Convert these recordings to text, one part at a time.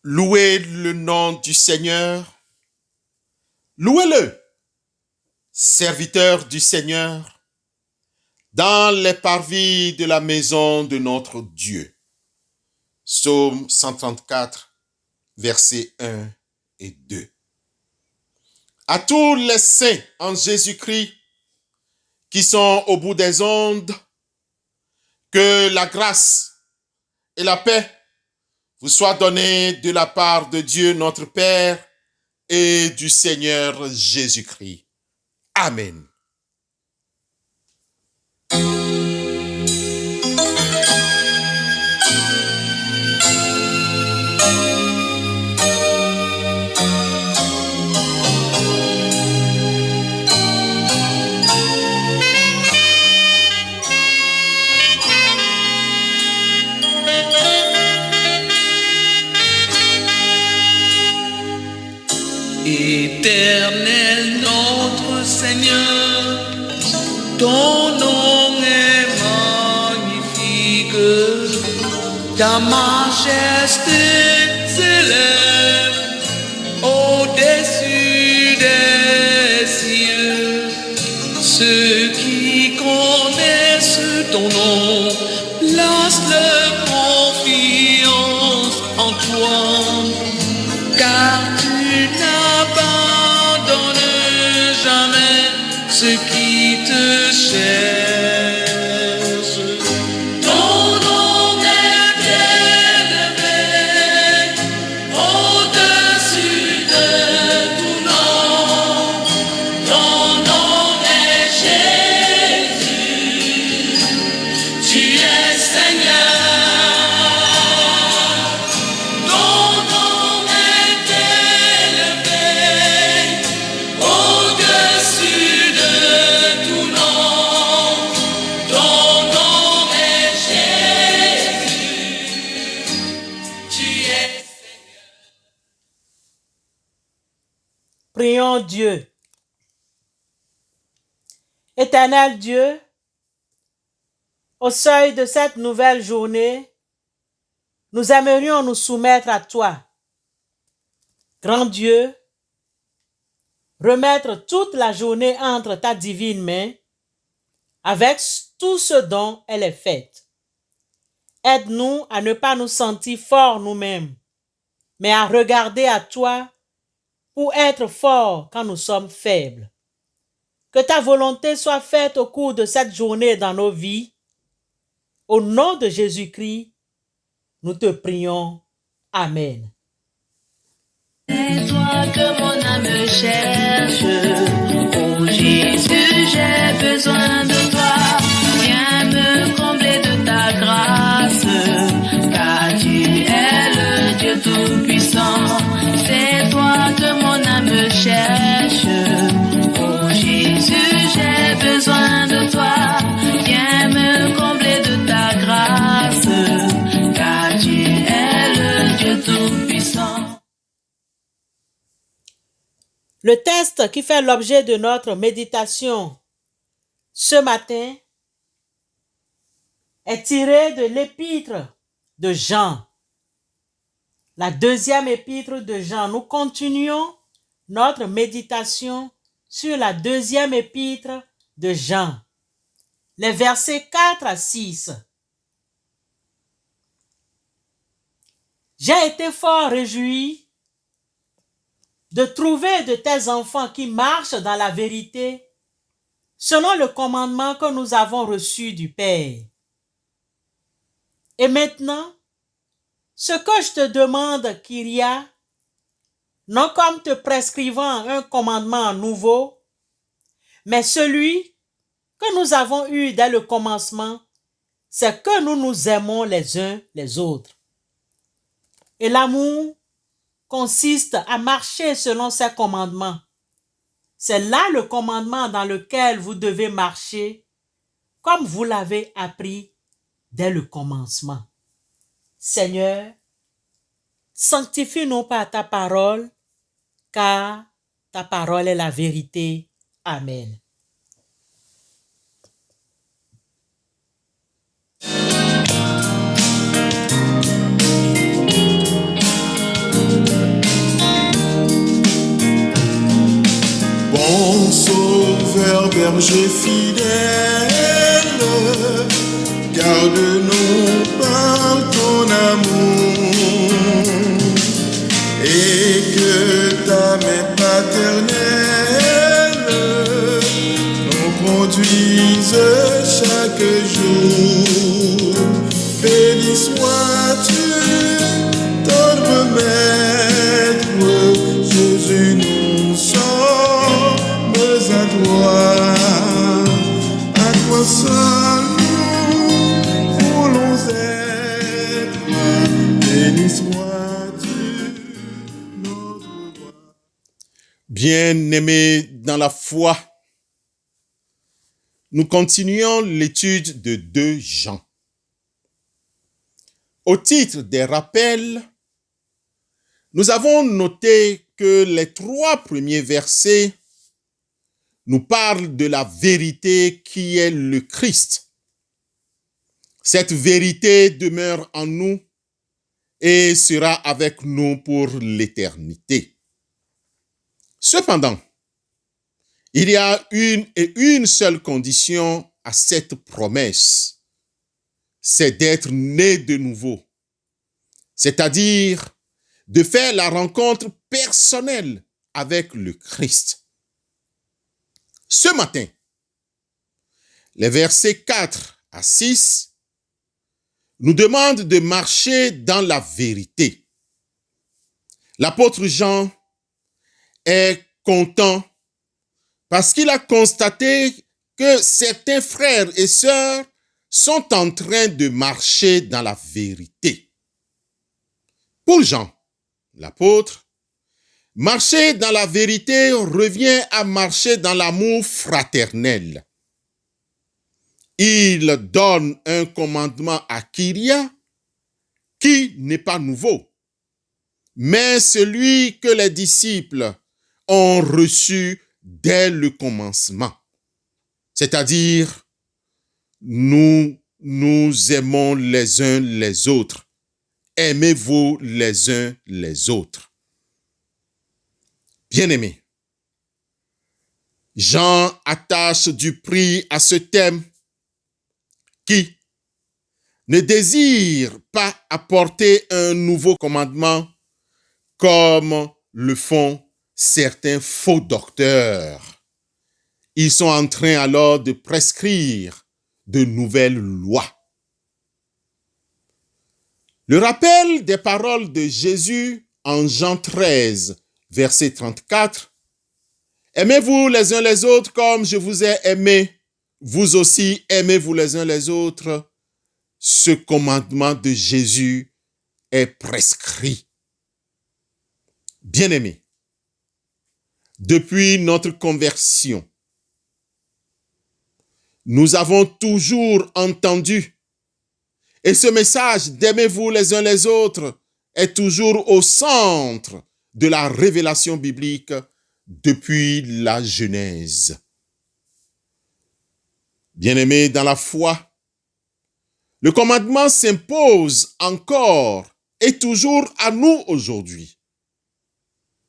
Louez le nom du Seigneur. Louez-le, serviteur du Seigneur, dans les parvis de la maison de notre Dieu. Psaume 134, versets 1 et 2. À tous les saints en Jésus-Christ qui sont au bout des ondes, que la grâce et la paix vous soient données de la part de Dieu notre Père et du Seigneur Jésus-Christ. Amen. Éternel notre Seigneur, ton nom est magnifique, ta majesté s'élève au-dessus des cieux. Ceux qui connaissent ton nom placent leur confiance en toi, car tu n'abandonnes jamais ceux qui te cherchent. Ton nom est élevé au-dessus de tout nom. Ton nom est Jésus. Tu es Seigneur. Ton nom est élevé au-dessus de tout nom. Ton nom est Jésus. Tu es Seigneur. Prions Dieu. Éternel Dieu, au seuil de cette nouvelle journée, nous aimerions nous soumettre à toi. Grand Dieu, remettre toute la journée entre ta divine main avec tout ce dont elle est faite. Aide-nous à ne pas nous sentir forts nous-mêmes, mais à regarder à toi pour être forts quand nous sommes faibles. Que ta volonté soit faite au cours de cette journée dans nos vies. Au nom de Jésus-Christ, nous te prions. Amen. C'est toi que mon âme cherche. Oh Jésus, j'ai besoin de toi. Viens me combler de ta grâce, car tu es le Dieu tout-puissant. C'est toi que mon âme cherche. Oh Jésus, j'ai besoin de toi. Viens me combler de ta grâce, car tu es le Dieu tout-puissant. Le texte qui fait l'objet de notre méditation ce matin est tiré de l'épître de Jean, la deuxième épître de Jean. Nous continuons notre méditation sur la deuxième épître de Jean, les versets 4 à 6. J'ai été fort réjoui de trouver de tes enfants qui marchent dans la vérité selon le commandement que nous avons reçu du Père. Et maintenant, ce que je te demande, Kyria, non comme te prescrivant un commandement nouveau, mais celui que nous avons eu dès le commencement, c'est que nous nous aimons les uns les autres. Et l'amour consiste à marcher selon ses commandements. C'est là le commandement dans lequel vous devez marcher, comme vous l'avez appris dès le commencement. Seigneur, sanctifie-nous par ta parole, car ta parole est la vérité. Amen. berger fidèle, garde-nous par ton amour, et que ta main paternelle nous conduise chaque jour. Béni sois-tu, tendre maître, Jésus, nous sommes à toi seul nous voulons être. Béni sois-tu, notre roi. Bien-aimés dans la foi, nous continuons l'étude de 2 Jean. Au titre des rappels, nous avons noté que les 3 premiers versets nous parlent de la vérité qui est le Christ. Cette vérité demeure en nous et sera avec nous pour l'éternité. Cependant, il y a une seule condition à cette promesse, c'est d'être né de nouveau, c'est-à-dire de faire la rencontre personnelle avec le Christ. Ce matin, les versets 4 à 6 nous demandent de marcher dans la vérité. L'apôtre Jean est content parce qu'il a constaté que certains frères et sœurs sont en train de marcher dans la vérité. Pour Jean, l'apôtre, marcher dans la vérité revient à marcher dans l'amour fraternel. Il donne un commandement à Kyria qui n'est pas nouveau, mais celui que les disciples ont reçu dès le commencement. C'est-à-dire, nous nous aimons les uns les autres. Aimez-vous les uns les autres. Bien-aimés, Jean attache du prix à ce thème qui ne désire pas apporter un nouveau commandement comme le font certains faux docteurs. Ils sont en train alors de prescrire de nouvelles lois. Le rappel des paroles de Jésus en Jean 13, verset 34, « Aimez-vous les uns les autres comme je vous ai aimé, vous aussi aimez-vous les uns les autres. » Ce commandement de Jésus est prescrit. Bien-aimés, depuis notre conversion, nous avons toujours entendu, et ce message d'aimez-vous les uns les autres est toujours au centre de la révélation biblique depuis la Genèse. Bien-aimés dans la foi, le commandement s'impose encore et toujours à nous aujourd'hui.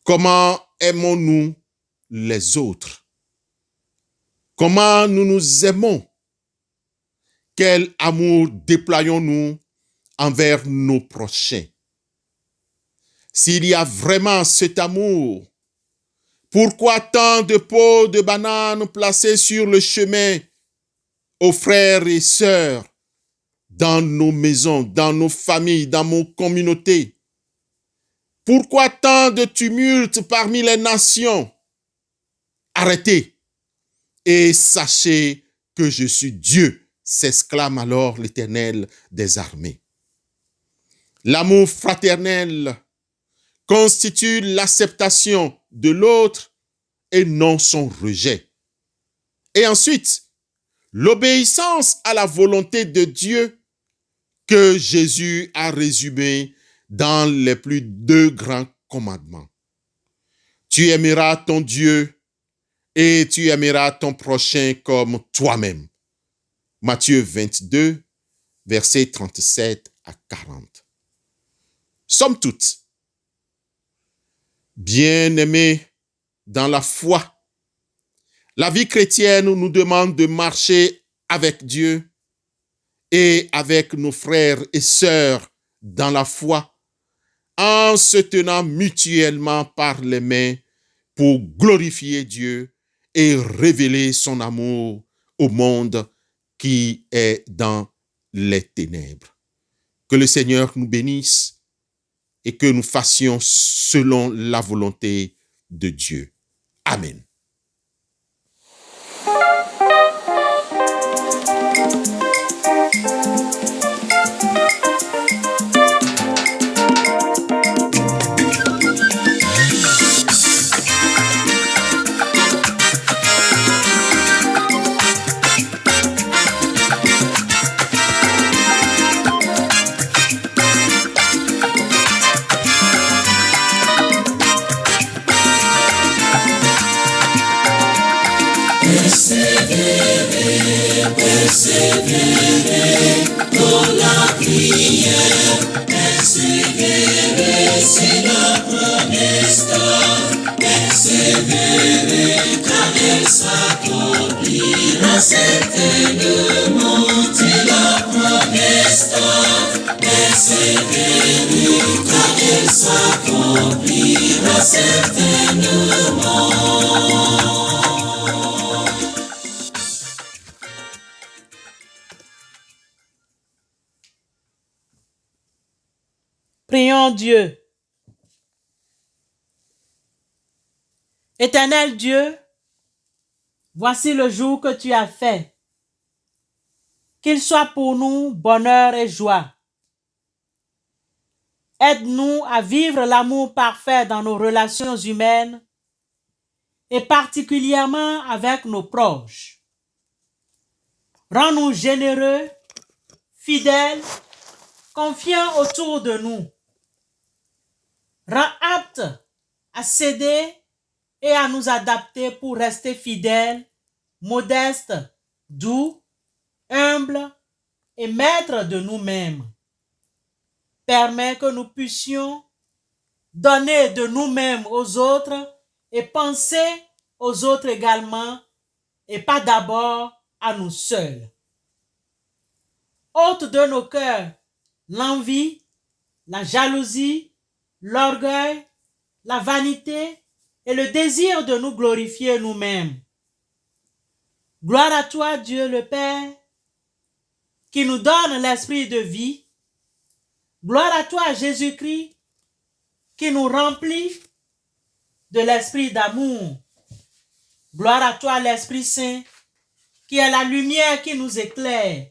Comment aimons-nous les autres? Comment nous nous aimons? Quel amour déployons-nous envers nos prochains? S'il y a vraiment cet amour, pourquoi tant de pots de bananes placés sur le chemin aux frères et sœurs dans nos maisons, dans nos familles, dans nos communautés? Pourquoi tant de tumulte parmi les nations? Arrêtez et sachez que je suis Dieu, s'exclame alors l'Éternel des armées. L'amour fraternel constitue l'acceptation de l'autre et non son rejet. Et ensuite, l'obéissance à la volonté de Dieu que Jésus a résumée dans les plus 2 grands commandements. Tu aimeras ton Dieu et tu aimeras ton prochain comme toi-même. Matthieu 22, versets 37 à 40. Somme toute, bien-aimés dans la foi, La vie chrétienne nous demande de marcher avec Dieu et avec nos frères et sœurs dans la foi, en se tenant mutuellement par les mains pour glorifier Dieu et révéler son amour au monde qui est dans les ténèbres. Que le Seigneur nous bénisse et que nous fassions selon la volonté de Dieu. Amen. Prions Dieu. Éternel Dieu, voici le jour que tu as fait. Qu'il soit pour nous bonheur et joie. Aide-nous à vivre l'amour parfait dans nos relations humaines et particulièrement avec nos proches. Rends-nous généreux, fidèles, confiants autour de nous. Rends aptes à céder et à nous adapter pour rester fidèles, modestes, doux, humbles et maîtres de nous-mêmes. Permets que nous puissions donner de nous-mêmes aux autres et penser aux autres également et pas d'abord à nous seuls. Ôte de nos cœurs l'envie, la jalousie, l'orgueil, la vanité et le désir de nous glorifier nous-mêmes. Gloire à toi, Dieu le Père, qui nous donne l'esprit de vie. Gloire à toi, Jésus-Christ, qui nous remplit de l'esprit d'amour. Gloire à toi, l'Esprit Saint, qui est la lumière qui nous éclaire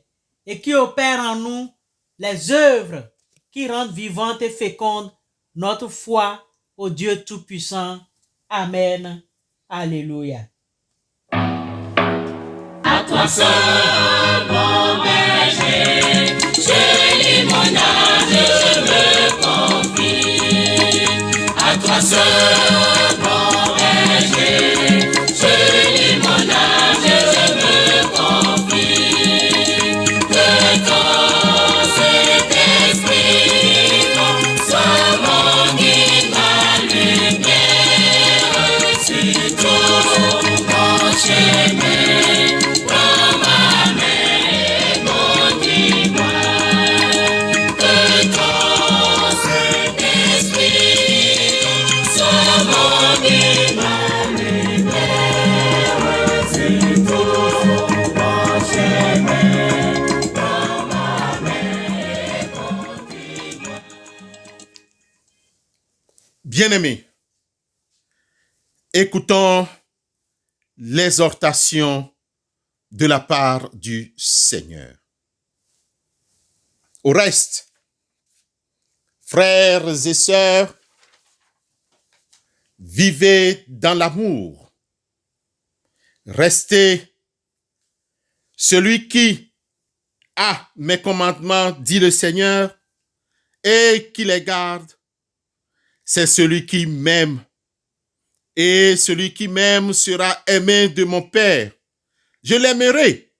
et qui opère en nous les œuvres qui rendent vivante et féconde notre foi au Dieu Tout-Puissant. Amen. Alléluia. À toi seul, mon berger, je lis mon âme, je me confie. À toi seul, mon berger, je lis mon âme, je me confie. Que ton Saint-Esprit soit mon guide, ma lumière, sur tout mon chemin. Prends ma main, mon dis-moi que ton Saint-Esprit soit mon guide, ma lumière, sur tout mon chemin. Prends ma main, mon dis-moi. Bien-aimés, écoutons l'exhortation de la part du Seigneur. Au reste, frères et sœurs, vivez dans l'amour. Restez. Celui qui a mes commandements, dit le Seigneur, et qui les garde, c'est celui qui m'aime. Et celui qui m'aime sera aimé de mon Père. Je l'aimerai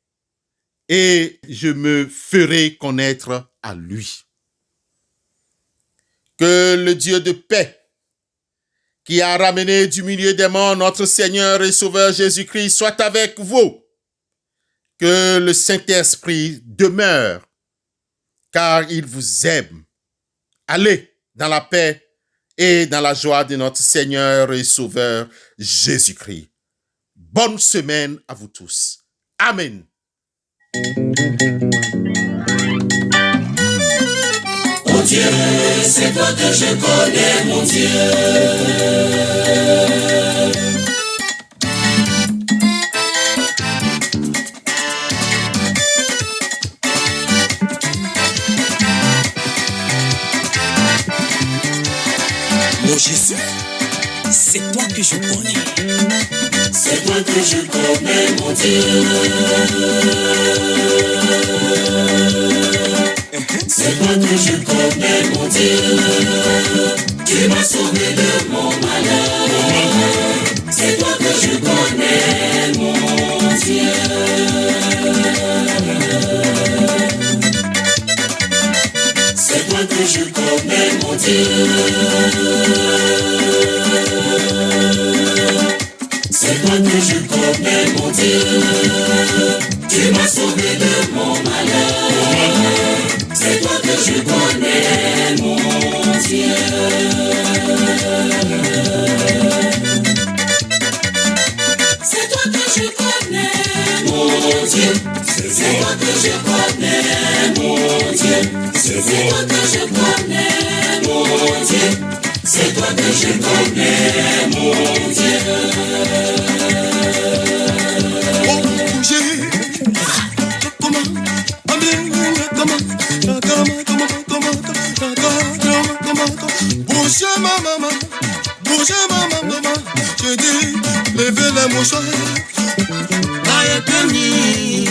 et je me ferai connaître à lui. Que le Dieu de paix, qui a ramené du milieu des morts notre Seigneur et Sauveur Jésus-Christ soit avec vous. Que le Saint-Esprit demeure, car il vous aime. Allez dans la paix et dans la joie de notre Seigneur et Sauveur Jésus-Christ. Bonne semaine à vous tous. Amen. Oh Dieu, c'est toi que je connais, mon Dieu. Mon Jésus, c'est toi que je connais. C'est toi que je connais, mon Dieu. C'est toi que je connais, mon Dieu. Tu m'as sauvé de mon malheur. C'est toi que je connais, mon Dieu. C'est toi que je connais, mon Dieu. C'est toi que je connais, mon Dieu. Tu m'as sauvé de mon malheur. C'est toi que je connais, mon Dieu. C'est toi que je connais, mon Dieu. C'est toi que je connais, mon Dieu. C'est toi que je connais, mon Dieu. C'est toi que je connais, mon Dieu. Bougez ma maman, je dis, levez les mouchoirs. Aïe, Tony.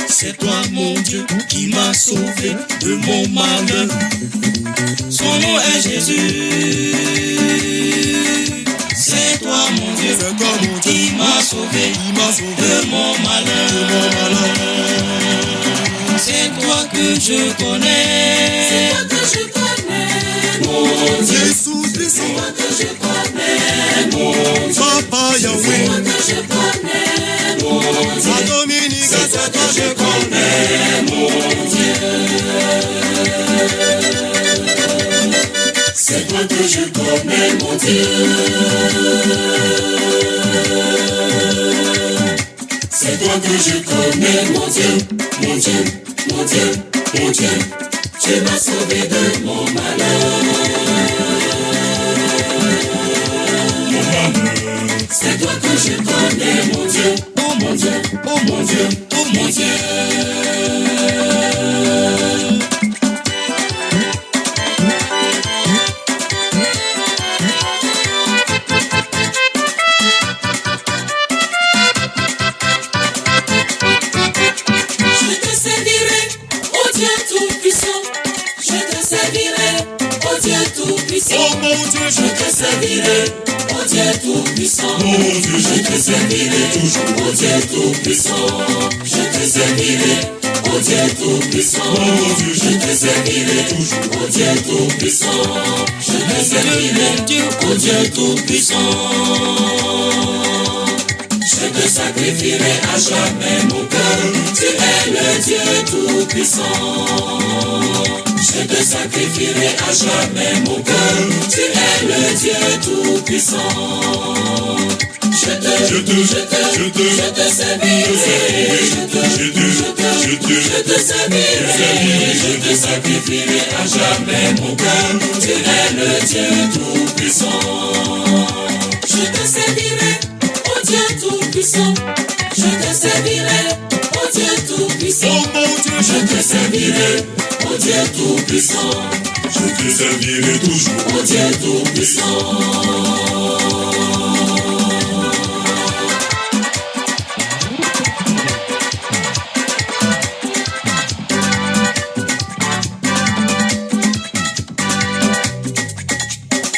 C'est toi mon Dieu, qui m'a sauvé de mon malheur. Son nom est Jésus. C'est toi mon Dieu, qui m'a sauvé de mon malheur. C'est toi que je connais. C'est toi que je connais, mon Dieu. C'est toi que je connais, mon Dieu. Papa Yahweh. C'est toi que je connais, mon Dieu. C'est toi que je connais, mon Dieu. C'est toi que je connais, mon Dieu. C'est toi que je connais, mon Dieu, mon Dieu, mon Dieu, mon Dieu. Tu m'as sauvé de mon malheur. C'est toi que je connais, mon Dieu, oh mon Dieu, oh mon Dieu, oh mon Dieu. Je te servirai, oh Dieu tout-puissant. Je te servirai, oh Dieu tout-puissant. Oh mon Dieu, Je te servirai, oh Dieu tout-puissant. Je te servirai toujours, oh Dieu tout-puissant. Je te servirai, oh Dieu tout-puissant. Je te servirai toujours, oh Dieu tout-puissant. Je te servirai, oh Dieu tout-puissant. Je te sacrifierai à jamais mon cœur. Tu es le Dieu tout-puissant. Je te sacrifierai à jamais mon cœur. Tu es le Dieu tout-puissant. Je te servirai. Je te servirai. Je te sacrifierai à jamais mon cœur. Tu es le Dieu tout-puissant. Je te servirai, oh Dieu tout-puissant. Je te servirai, oh Dieu tout-puissant. Je te servirai, oh Dieu tout-puissant. Je te servirai toujours, oh Dieu tout-puissant.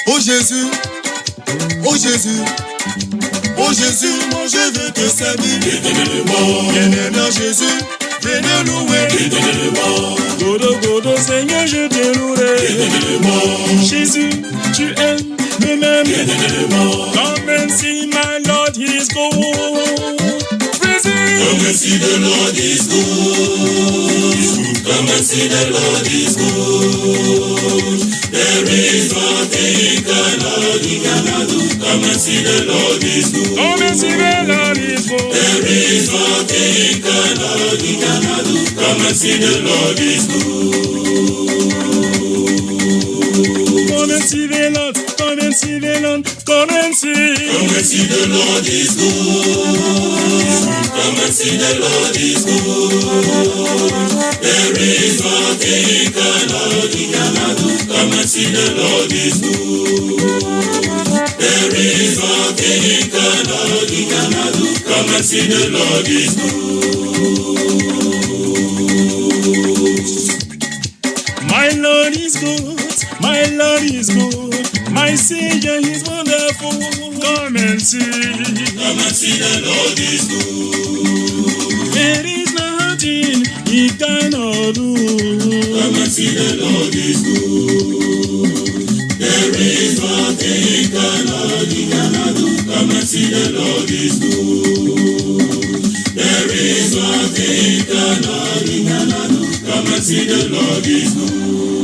Oh Jésus, oh Jésus, oh Jésus, moi je veux te servir. Bien-aimé Jésus, viens le louer. Godo, godo, Seigneur, je te louerai. Jésus, tu es le même. Come and see my Lord, he is good. Come and see the Lord is good. Come and see the Lord is good. There is nothing he cannot do. Come and see the Lord is good. Come and see the Lord is good. There is nothing he cannot do. Come and see the Lord is good. Come and see the Lord. Come and see the Lord. Come and see. Come and see the Lord is good. Come and see the Lord is good. There is nothing he cannot do. Come and see the Lord is good. There is nothing he cannot do. Come and see the Lord is good. My Lord is good. My Lord is good. My Savior is wonderful. Come and see. Come and see the Lord is good. There is nothing he cannot do. Come and see the Lord is good. There is nothing he cannot do. Come and see the Lord is good. There is nothing he cannot do. Come and see the Lord is good.